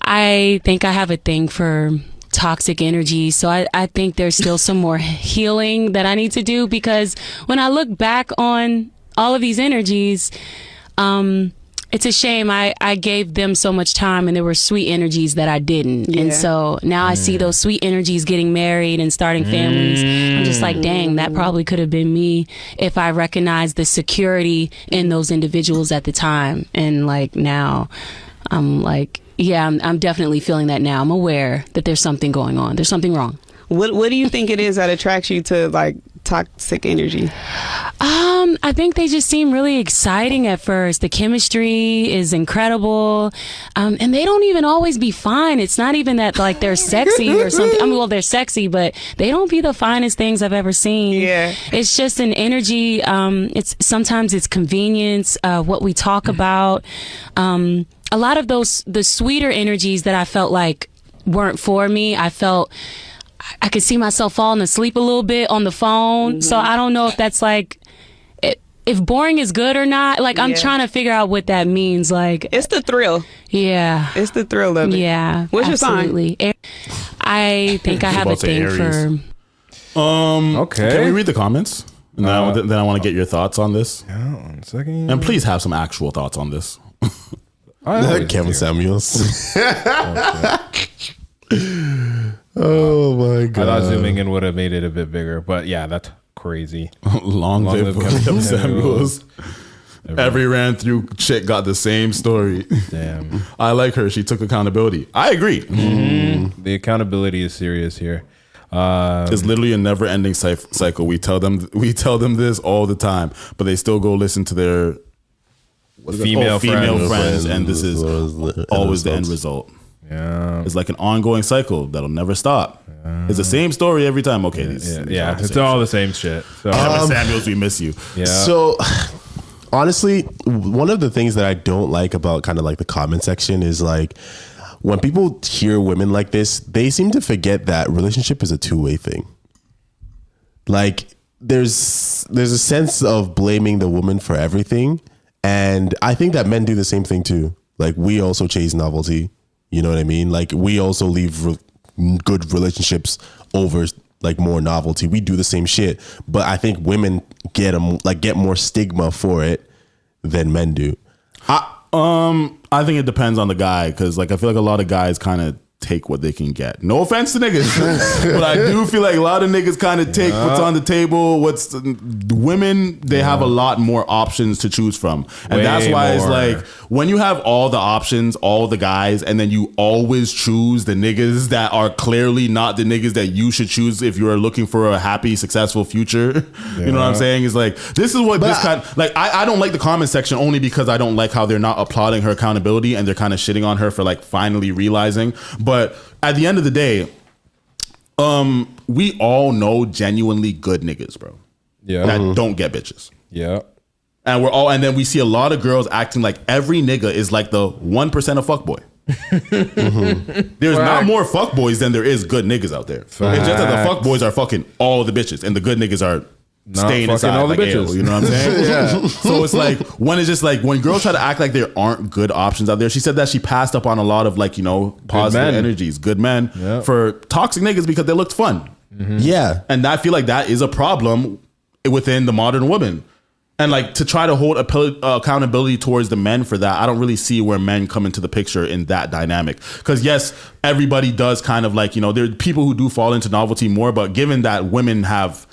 I think I have a thing for toxic energy. So I think there's still some more healing that I need to do, because when I look back on all of these energies, it's a shame I gave them so much time and there were sweet energies that I didn't. Yeah. And so now I see those sweet energies getting married and starting families. I'm just like, dang, that probably could have been me if I recognized the security in those individuals at the time. And like now I'm like, yeah, I'm definitely feeling that now. I'm aware that there's something going on. There's something wrong. What do you think it is that attracts you to like toxic energy? I think they just seem really exciting at first. The chemistry is incredible. And they don't even always be fine. It's not even that like they're sexy or something. I mean, well, they're sexy, but they don't be the finest things I've ever seen. Yeah. It's just an energy. Sometimes it's convenience, what we talk about. A lot of the sweeter energies that I felt like weren't for me, I felt I could see myself falling asleep a little bit on the phone. Mm-hmm. So I don't know if that's like, if boring is good or not. Like, I'm trying to figure out what that means. Like, it's the thrill. Yeah. It's the thrill of it. Yeah. What's absolutely. your sign? I think I have a thing for... Okay. Can we read the comments? And then I want to get your thoughts on this. Yeah, 1 second. And please have some actual thoughts on this. Kevin Samuels. Oh my god! I thought zooming in would have made it a bit bigger, but yeah, that's crazy. Long live Kevin Samuels. Every ran through chick got the same story. Damn. I like her. She took accountability. I agree. Mm-hmm. The accountability is serious here. It's literally a never-ending cycle. We tell them this all the time, but they still go listen to their female friends, and this is always the end result. Yeah, it's like an ongoing cycle that'll never stop. It's the same story every time. Okay, it's all the same shit. So, Kevin Samuels, we miss you. Yeah. So, honestly, one of the things that I don't like about kind of like the comment section is like when people hear women like this, they seem to forget that relationship is a two-way thing. Like there's a sense of blaming the woman for everything, and I think that men do the same thing too. Like we also chase novelty. You know what I mean? Like we also leave good relationships over like more novelty. We do the same shit, but I think women get more stigma for it than men do. I think it depends on the guy, because like I feel like a lot of guys kind of take what they can get. No offense to niggas, but I do feel like a lot of niggas kind of take what's on the table. Women, they have a lot more options to choose from, and that's why it's like when you have all the options, all the guys, and then you always choose the niggas that are clearly not the niggas that you should choose if you are looking for a happy, successful future. You know what I'm saying? It's like this is what this kind like. I don't like the comment section only because I don't like how they're not applauding her accountability and they're kind of shitting on her for like finally realizing. But at the end of the day, we all know genuinely good niggas, bro. Yeah. That don't get bitches. Yeah. And then we see a lot of girls acting like every nigga is like the 1% of fuckboy. There's not more fuckboys than there is good niggas out there. It's just that the fuckboys are fucking all the bitches and the good niggas are staying inside all the bitches. You know what I'm saying? Yeah. So it's like when it's just like when girls try to act like there aren't good options out there. She said that she passed up on a lot of like, you know, positive energies, good men for toxic niggas because they looked fun. Mm-hmm. Yeah. And I feel like that is a problem within the modern woman. And like to try to hold accountability towards the men for that, I don't really see where men come into the picture in that dynamic. Because yes, everybody does kind of like, you know, there are people who do fall into novelty more, but given that women have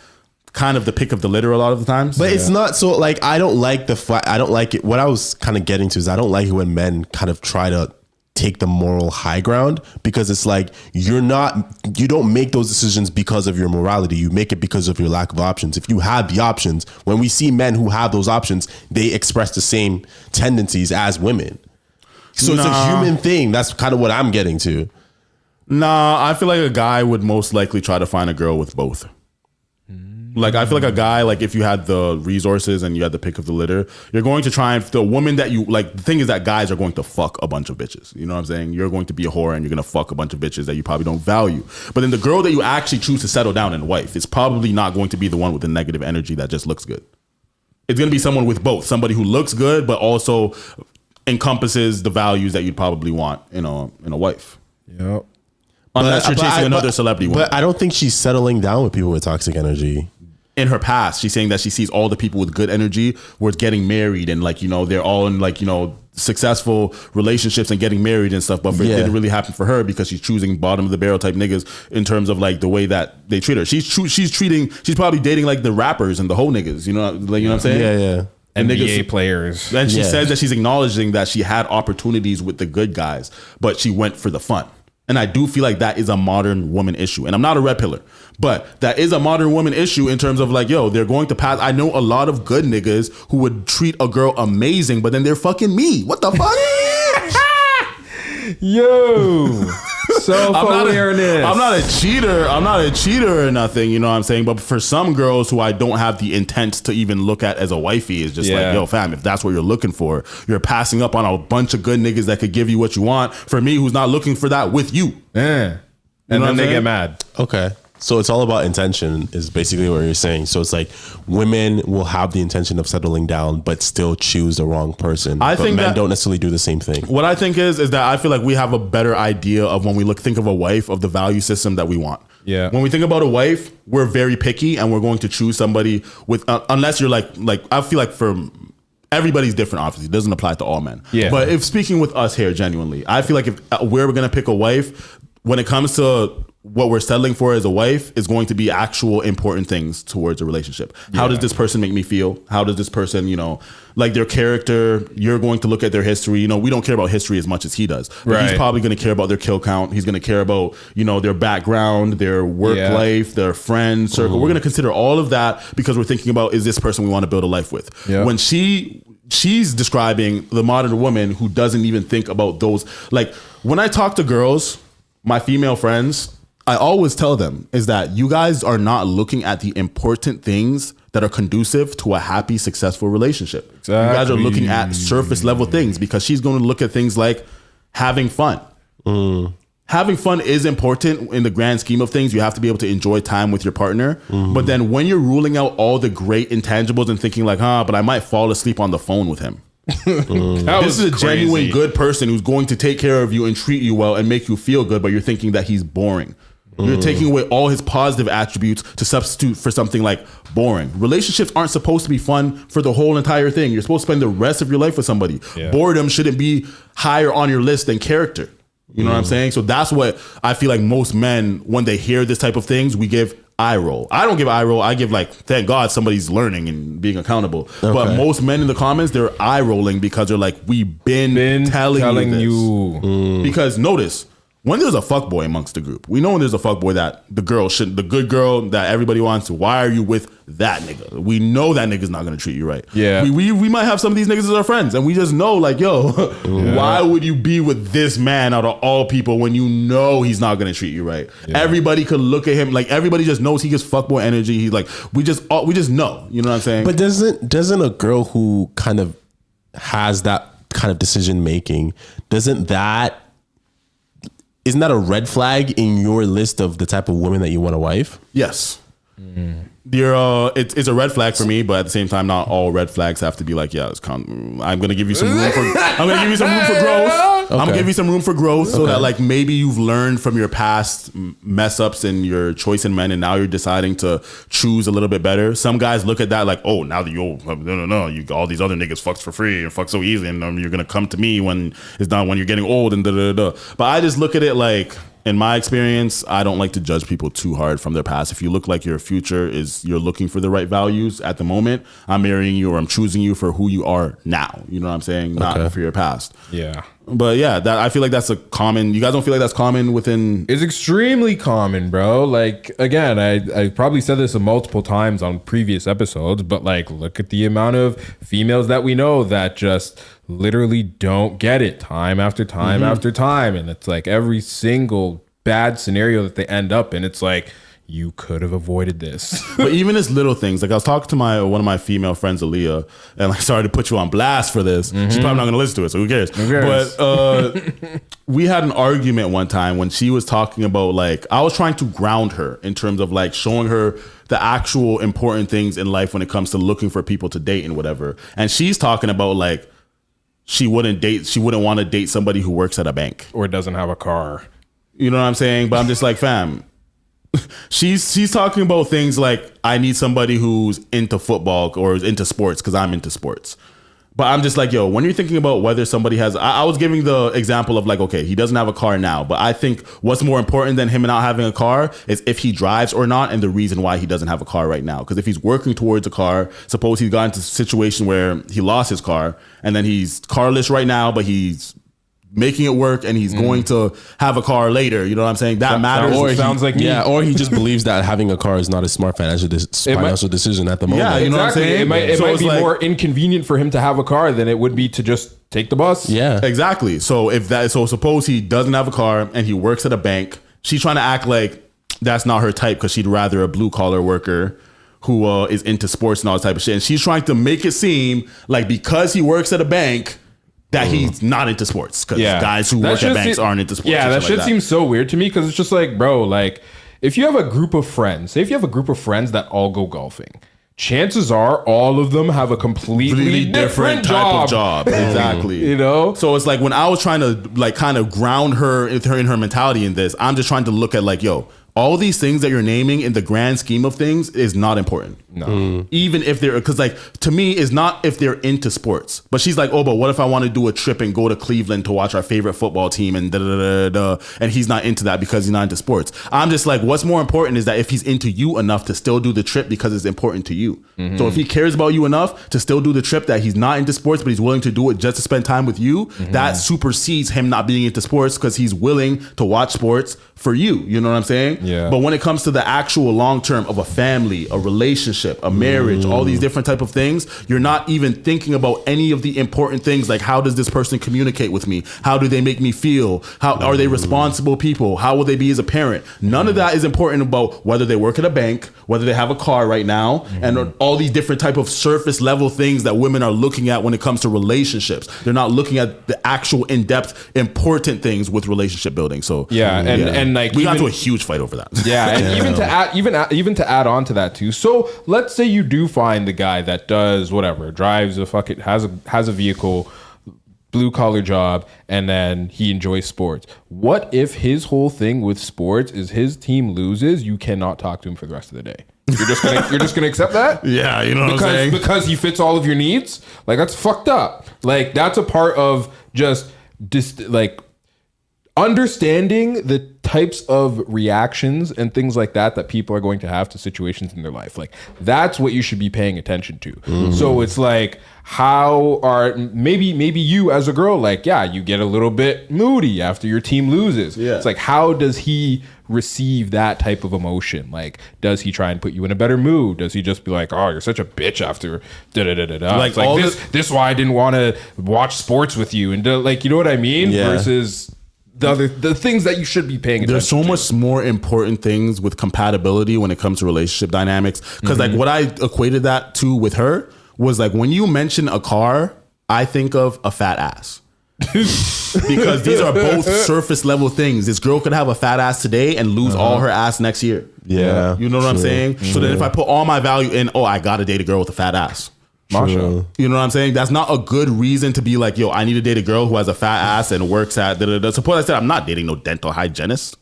kind of the pick of the litter a lot of the times. But it's not so like, I don't like I don't like it. What I was kind of getting to is I don't like it when men kind of try to take the moral high ground, because it's like you don't make those decisions because of your morality. You make it because of your lack of options. If you have the options, when we see men who have those options, they express the same tendencies as women. So it's a human thing. That's kind of what I'm getting to. Nah, I feel like a guy would most likely try to find a girl with both. Like, I feel like a guy, like if you had the resources and you had the pick of the litter, you're going to try and the woman that you like. The thing is that guys are going to fuck a bunch of bitches. You know what I'm saying? You're going to be a whore and you're going to fuck a bunch of bitches that you probably don't value. But then the girl that you actually choose to settle down and wife is probably not going to be the one with the negative energy that just looks good. It's going to be someone with both. Somebody who looks good, but also encompasses the values that you'd probably want in a wife. Yep. Unless you're chasing another celebrity woman. But I don't think she's settling down with people with toxic energy. In her past, she's saying that she sees all the people with good energy were getting married and like, they're all in like, successful relationships and getting married and stuff. But it didn't really happen for her because she's choosing bottom of the barrel type niggas in terms of like the way that they treat her. She's probably dating like the rappers and the whole niggas, you know what I'm saying? Yeah. And NBA players. And she says that she's acknowledging that she had opportunities with the good guys, but she went for the fun. And I do feel like that is a modern woman issue. And I'm not a red pillar, but that is a modern woman issue in terms of like, they're going to pass. I know a lot of good niggas who would treat a girl amazing, but then they're fucking me. What the fuck? Yo. So I'm not a cheater. I'm not a cheater or nothing, you know what I'm saying? But for some girls who I don't have the intent to even look at as a wifey, is just like, yo, fam, if that's what you're looking for, you're passing up on a bunch of good niggas that could give you what you want for me who's not looking for that with you. Yeah. And then they get mad. Okay. So it's all about intention is basically what you're saying. So it's like women will have the intention of settling down, but still choose the wrong person. I think men that don't necessarily do the same thing. What I think is that I feel like we have a better idea of when we think of a wife of the value system that we want. Yeah. When we think about a wife, we're very picky and we're going to choose somebody with, unless you're like I feel like for everybody's different, obviously. It doesn't apply to all men. Yeah. But if speaking with us here, genuinely, I feel like if we're going to pick a wife, when it comes to what we're settling for as a wife is going to be actual important things towards a relationship. How does this person make me feel? How does this person, like their character, you're going to look at their history. We don't care about history as much as he does. But he's probably going to care about their kill count. He's going to care about, their background, their work life, their friend circle. We're going to consider all of that because we're thinking about, is this person we want to build a life with? Yeah. When she's describing the modern woman who doesn't even think about those, like when I talk to girls, my female friends, I always tell them is that you guys are not looking at the important things that are conducive to a happy, successful relationship. Exactly. You guys are looking at surface level things because she's going to look at things like having fun. Having fun is important in the grand scheme of things. You have to be able to enjoy time with your partner. But then when you're ruling out all the great intangibles and thinking like, but I might fall asleep on the phone with him. This is a genuine good person who's going to take care of you and treat you well and make you feel good, but you're thinking that he's boring. You're taking away all his positive attributes to substitute for something like boring. Relationships aren't supposed to be fun for the whole entire thing. You're supposed to spend the rest of your life with somebody. Boredom shouldn't be higher on your list than character. You know what I'm saying? So that's what I feel like most men, when they hear this type of things, we give eye roll. I don't give eye roll. I give like, thank God somebody's learning and being accountable. Okay. But most men in the comments, they're eye rolling because they're like, we've been telling you this. Because notice, when there's a fuckboy amongst the group, we know when there's a fuckboy that the good girl that everybody wants, why are you with that nigga? We know that nigga's not gonna treat you right. Yeah. We might have some of these niggas as our friends and we just know like, why would you be with this man out of all people when you know he's not gonna treat you right? Yeah. Everybody could look at him, like everybody just knows he gets fuckboy energy. He's like, we just know, you know what I'm saying? But doesn't a girl who kind of has that kind of decision making, isn't that a red flag in your list of the type of women that you want a wife? Yes. It's a red flag for me, but at the same time, not all red flags have to be like, I'm gonna give you some room for growth. Okay. I'm gonna give you some room for growth so that like maybe you've learned from your past mess ups and your choice in men, and now you're deciding to choose a little bit better. Some guys look at that like, oh, now that you all these other niggas fucks for free and fuck so easy, and you're gonna come to me when you're getting old and da da da. But I just look at it like, in my experience, I don't like to judge people too hard from their past. If you look like your future is you're looking for the right values at the moment, I'm marrying you or I'm choosing you for who you are now. You know what I'm saying? Not for your past. Yeah. But yeah, I feel like that's a common. You guys don't feel like that's common within? It's extremely common, bro. Like, again, I probably said this multiple times on previous episodes, but like, look at the amount of females that we know that just literally don't get it time after time after time. And it's like every single bad scenario that they end up in, it's like, you could have avoided this. But even as little things, like I was talking to one of my female friends, Aaliyah, and like, sorry to put you on blast for this. She's probably not going to listen to it, so who cares? But we had an argument one time when she was talking about like, I was trying to ground her in terms of like showing her the actual important things in life when it comes to looking for people to date and whatever. And she's talking about like, she wouldn't want to date somebody who works at a bank or doesn't have a car. You know what I'm saying? But I'm just like, fam, she's talking about things like, I need somebody who's into football or is into sports because I'm into sports. But I'm just like, yo, when you're thinking about whether somebody has, I was giving the example of like, okay, he doesn't have a car now, but I think what's more important than him not having a car is if he drives or not, and the reason why he doesn't have a car right now. Because if he's working towards a car, suppose he got into a situation where he lost his car, and then he's carless right now, but he's making it work and he's going to have a car later. You know what I'm saying? That matters. Or sounds like me. Yeah, or he just believes that having a car is not a smart financial decision at the moment. Yeah, you know what I'm Exactly. saying? It might So it's be like- more inconvenient for him to have a car than it would be to just take the bus. Yeah. Exactly. So suppose he doesn't have a car and he works at a bank. She's trying to act like that's not her type because she'd rather a blue collar worker who is into sports and all that type of shit. And she's trying to make it seem like because he works at a bank that he's not into sports, because guys who work at banks aren't into sports. Yeah, that shit like seems so weird to me because it's just like, bro, like if you have a group of friends, say if you have a group of friends that all go golfing, chances are all of them have a completely different type job. of job. Exactly. You know? So it's like when I was trying to like kind of ground her in her mentality in this, I'm just trying to look at like, yo, all these things that you're naming in the grand scheme of things is not important. No. Even if they're, because like to me is not if they're into sports. But she's like, oh, but what if I want to do a trip and go to Cleveland to watch our favorite football team and and he's not into that because he's not into sports. I'm just like, what's more important is that if he's into you enough to still do the trip because it's important to you. So if he cares about you enough to still do the trip, that he's not into sports but he's willing to do it just to spend time with you, that supersedes him not being into sports because he's willing to watch sports for you. You know what I'm saying? Yeah. But when it comes to the actual long term of a family, a relationship, a marriage, all these different type of things, you're not even thinking about any of the important things like how does this person communicate with me? How do they make me feel? How are they responsible people? How will they be as a parent? None of that is important about whether they work at a bank, whether they have a car right now, and all these different type of surface level things that women are looking at when it comes to relationships. They're not looking at the actual in-depth important things with relationship building. So and like we got into a huge fight over that. Yeah, and even to add on to that too. So let's say you do find the guy that does whatever, drives has a vehicle, blue collar job, and then he enjoys sports. What if his whole thing with sports is his team loses, you cannot talk to him for the rest of the day? You're just gonna accept that? Yeah, you know what I'm saying? Because he fits all of your needs? Like that's fucked up. Like that's a part of just like understanding the types of reactions and things like that people are going to have to situations in their life. Like that's what you should be paying attention to. So it's like, how are maybe you as a girl, like, yeah, you get a little bit moody after your team loses. Yeah. It's like, how does he receive that type of emotion? Like, does he try and put you in a better mood? Does he just be like, oh, you're such a bitch after Like all this is why I didn't want to watch sports with you, and like, you know what I mean? Yeah. Versus the things that you should be paying attention There's so to. much more important things with compatibility when it comes to relationship dynamics. Because like what I equated that to with her was like, when you mention a car, I think of a fat ass. Because these are both surface level things. This girl could have a fat ass today and lose all her ass next year. Yeah. You know what I'm saying? So then if I put all my value in, oh, I gotta date a girl with a fat ass. Masha. You know what I'm saying? That's not a good reason to be like, yo, I need to date a girl who has a fat ass and works at Suppose I said I'm not dating no dental hygienist.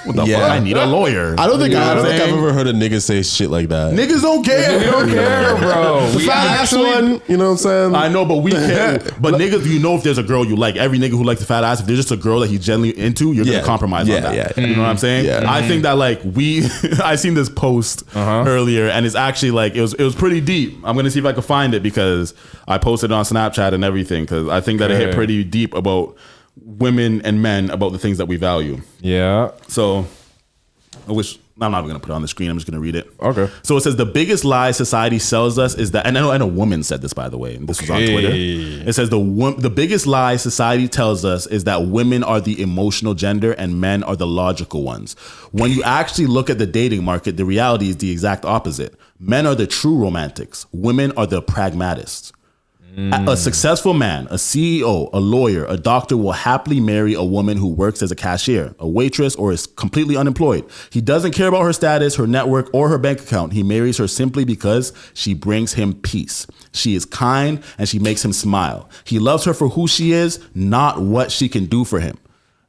What the fuck? I need a lawyer. I don't think You know what I'm I've saying? ever heard a nigga say shit like that. Niggas don't care. We don't care, bro. We Fat ass one, you know what I'm saying? I know, but we can't. But niggas, you know, if there's a girl you like, every nigga who likes a fat ass, if there's just a girl that he's genuinely into, you're gonna compromise on that. Yeah. You know what I'm saying? Yeah. I think that like I seen this post earlier, and it's actually like it was pretty deep. I'm gonna see if I can find it because I posted it on Snapchat and everything, because I think that it hit pretty deep about women and men about the things that we value. Yeah. So I'm not even gonna put it on the screen. I'm just gonna read it. Okay. So it says the biggest lie society sells us is that, and I know a woman said this, by the way, and this was on Twitter. It says the biggest lie society tells us is that women are the emotional gender and men are the logical ones. When you actually look at the dating market, the reality is the exact opposite. Men are the true romantics. Women are the pragmatists. A successful man, a CEO, a lawyer, a doctor will happily marry a woman who works as a cashier, a waitress, or is completely unemployed. He doesn't care about her status, her network, or her bank account. He marries her simply because she brings him peace. She is kind and she makes him smile. He loves her for who she is, not what she can do for him.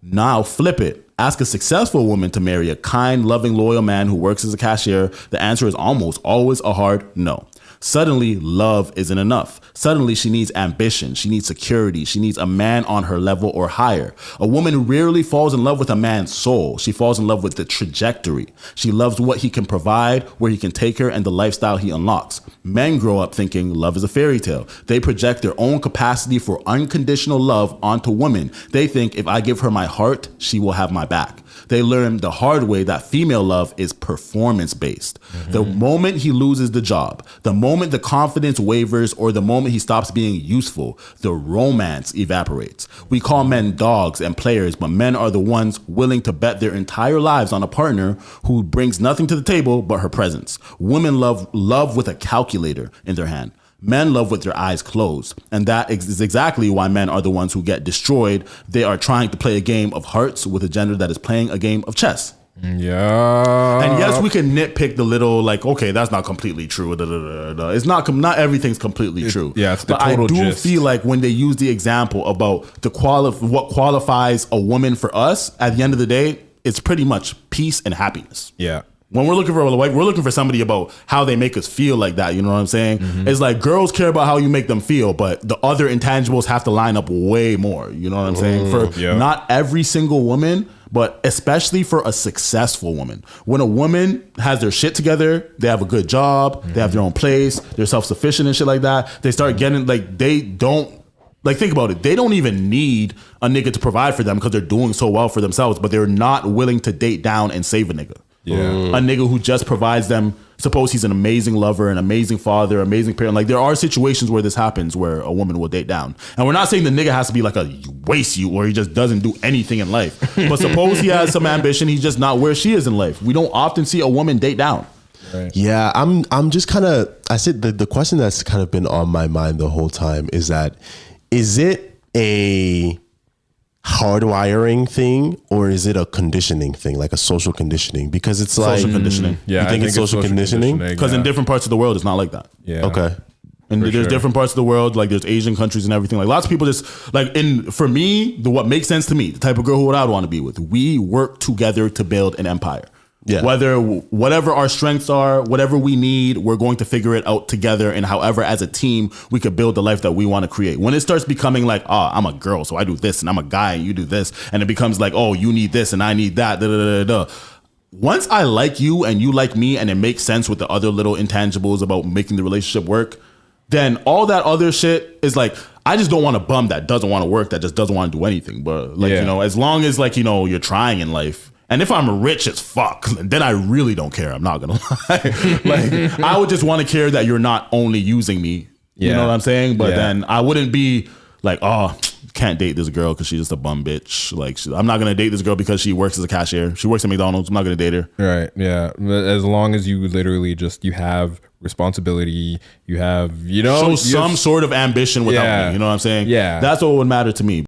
Now flip it. Ask a successful woman to marry a kind, loving, loyal man who works as a cashier. The answer is almost always a hard no. Suddenly, love isn't enough. Suddenly, she needs ambition. She needs security. She needs a man on her level or higher. A woman rarely falls in love with a man's soul. She falls in love with the trajectory. She loves what he can provide, where he can take her, and the lifestyle he unlocks. Men grow up thinking love is a fairy tale. They project their own capacity for unconditional love onto women. They think if I give her my heart, she will have my back. They learn the hard way that female love is performance-based. The moment he loses the job, the moment the confidence wavers, or the moment he stops being useful, the romance evaporates. We call men dogs and players, but men are the ones willing to bet their entire lives on a partner who brings nothing to the table but her presence. Women love with a calculator in their hand. Men love with their eyes closed. And that is exactly why men are the ones who get destroyed. They are trying to play a game of hearts with a gender that is playing a game of chess. Yeah. And yes, we can nitpick the little, like, okay, that's not completely true. It's not everything's completely true. Yeah, it's the but total I do gist. feel like when they use the example about what qualifies a woman for us, at the end of the day, it's pretty much peace and happiness. Yeah. When we're looking for a wife, we're looking for somebody about how they make us feel like that. You know what I'm saying? It's like girls care about how you make them feel, but the other intangibles have to line up way more. You know what I'm saying? For not every single woman, but especially for a successful woman. When a woman has their shit together, they have a good job, they have their own place, they're self-sufficient and shit like that. They start getting like, they don't, like, think about it. They don't even need a nigga to provide for them because they're doing so well for themselves, but they're not willing to date down and save a nigga. Yeah. A nigga who just provides them. Suppose he's an amazing lover, an amazing father, amazing parent. Like, there are situations where this happens where a woman will date down. And we're not saying the nigga has to be like a waste you or he just doesn't do anything in life. But suppose he has some ambition, he's just not where she is in life. We don't often see a woman date down. Right. Yeah, I'm just kind of, I said the question that's kind of been on my mind the whole time is that, is it a hardwiring thing or is it a conditioning thing, like a social conditioning? Because it's like social conditioning. Yeah, you think it's social conditioning? Because in different parts of the world, it's not like that. Yeah. Okay. And there's different parts of the world, like there's Asian countries and everything. Like lots of people just like for me, what makes sense to me, the type of girl who I would want to be with, we work together to build an empire. Yeah. Whatever our strengths are, whatever we need, we're going to figure it out together. And however, as a team, we could build the life that we want to create. When it starts becoming like, I'm a girl, so I do this, and I'm a guy, and you do this, and it becomes like, you need this, and I need that. Once I like you and you like me, and it makes sense with the other little intangibles about making the relationship work, then all that other shit is like, I just don't want a bum that doesn't want to work, that just doesn't want to do anything. But like, as long as like, you're trying in life. And if I'm rich as fuck, then I really don't care. I'm not gonna lie. Like, I would just want to care that you're not only using me. You know what I'm saying? But then I wouldn't be like, can't date this girl because she's just a bum bitch. Like, I'm not gonna date this girl because she works as a cashier. She works at McDonald's. I'm not gonna date her. Right. Yeah. As long as you literally you have responsibility, you have, show some sort of ambition without me. You know what I'm saying? Yeah. That's what would matter to me.